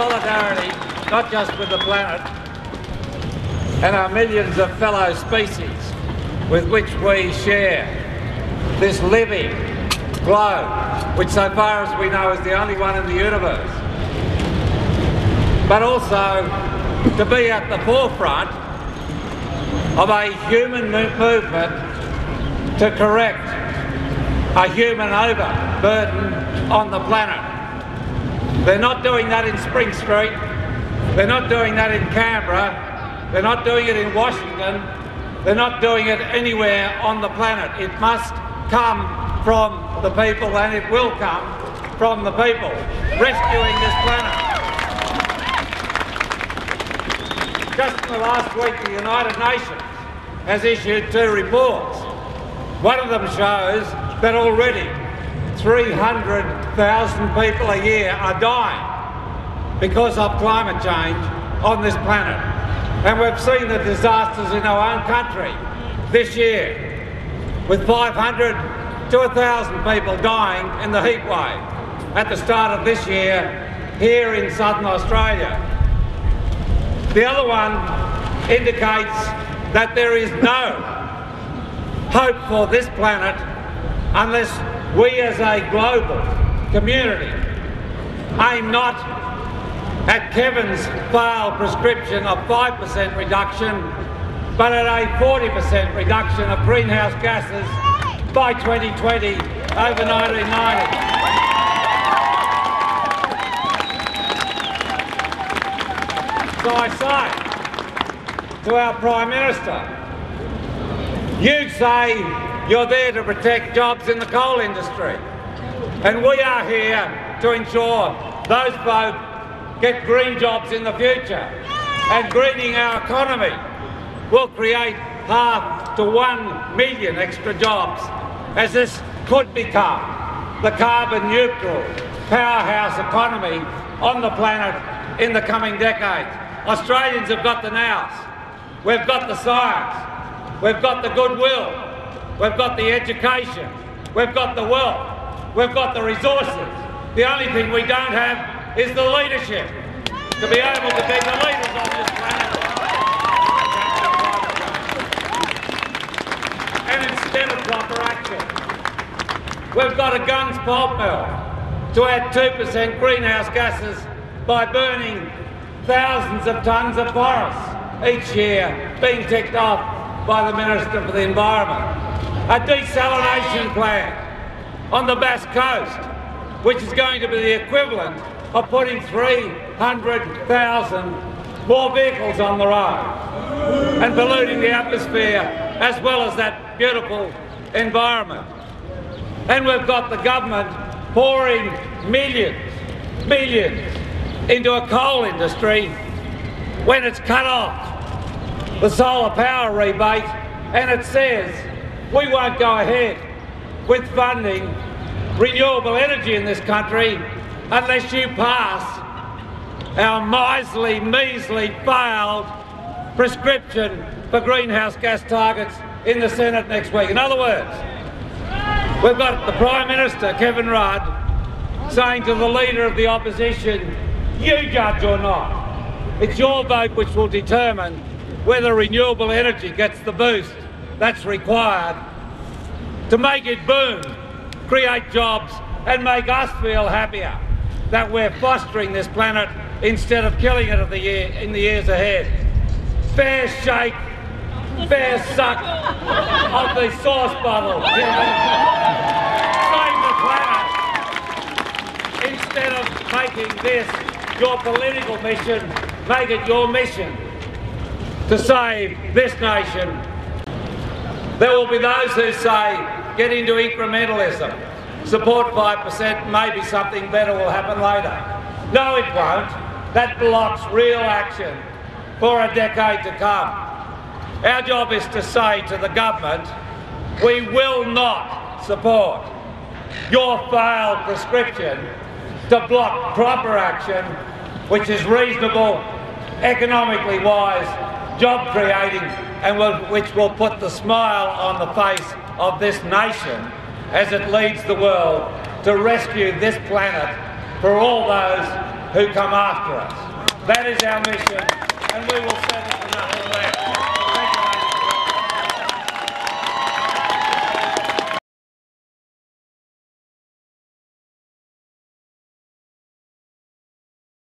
solidarity, not just with the planet and our millions of fellow species with which we share this living globe, which so far as we know is the only one in the universe, but also to be at the forefront of a human movement to correct a human overburden on the planet. They're not doing that in Spring Street, they're not doing that in Canberra, they're not doing it in Washington, they're not doing it anywhere on the planet. It must come from the people, and it will come from the people, rescuing this planet. Just in the last week, the United Nations has issued 2 reports. One of them shows that already 300,000 people a year are dying because of climate change on this planet. And we've seen the disasters in our own country this year, with 500 to 1,000 people dying in the heat wave at the start of this year here in southern Australia. The other one indicates that there is no hope for this planet unless we as a global community aim not at Kevin's failed prescription of 5% reduction, but at a 40% reduction of greenhouse gases by 2020 over 1990. So I say to our Prime Minister, you say you're there to protect jobs in the coal industry, and we are here to ensure those folk get green jobs in the future. And greening our economy will create 0.5 to 1 million extra jobs, as this could become the carbon neutral powerhouse economy on the planet in the coming decades. Australians have got the nows, we've got the science, we've got the goodwill, we've got the education, we've got the wealth, we've got the resources. The only thing we don't have is the leadership to be able to be the leaders on this planet. And instead of proper action, we've got a guns pulp mill to add 2% greenhouse gases by burning thousands of tonnes of forests each year being ticked off by the Minister for the Environment. A desalination plant on the Bass Coast, which is going to be the equivalent of putting 300,000 more vehicles on the road and polluting the atmosphere as well as that beautiful environment. And we've got the government pouring millions into a coal industry when it's cut off the solar power rebate, and it says we won't go ahead with funding renewable energy in this country unless you pass our miserly, measly, failed prescription for greenhouse gas targets in the Senate next week. In other words, we've got the Prime Minister, Kevin Rudd, saying to the Leader of the Opposition, you judge or not. It's your vote which will determine whether renewable energy gets the boost that's required to make it boom, create jobs and make us feel happier that we're fostering this planet instead of killing it in the years ahead. Fair shake, fair suck of the sauce bottle. Save the planet. Instead of making this your political mission, make it your mission to save this nation. There will be those who say, get into incrementalism, support 5%, maybe something better will happen later. No, it won't. That blocks real action for a decade to come. Our job is to say to the government, we will not support your failed prescription to block proper action, which is reasonable, economically wise, job creating, and which will put the smile on the face of this nation as it leads the world to rescue this planet for all those who come after us. That is our mission, and we will settle for nothing less.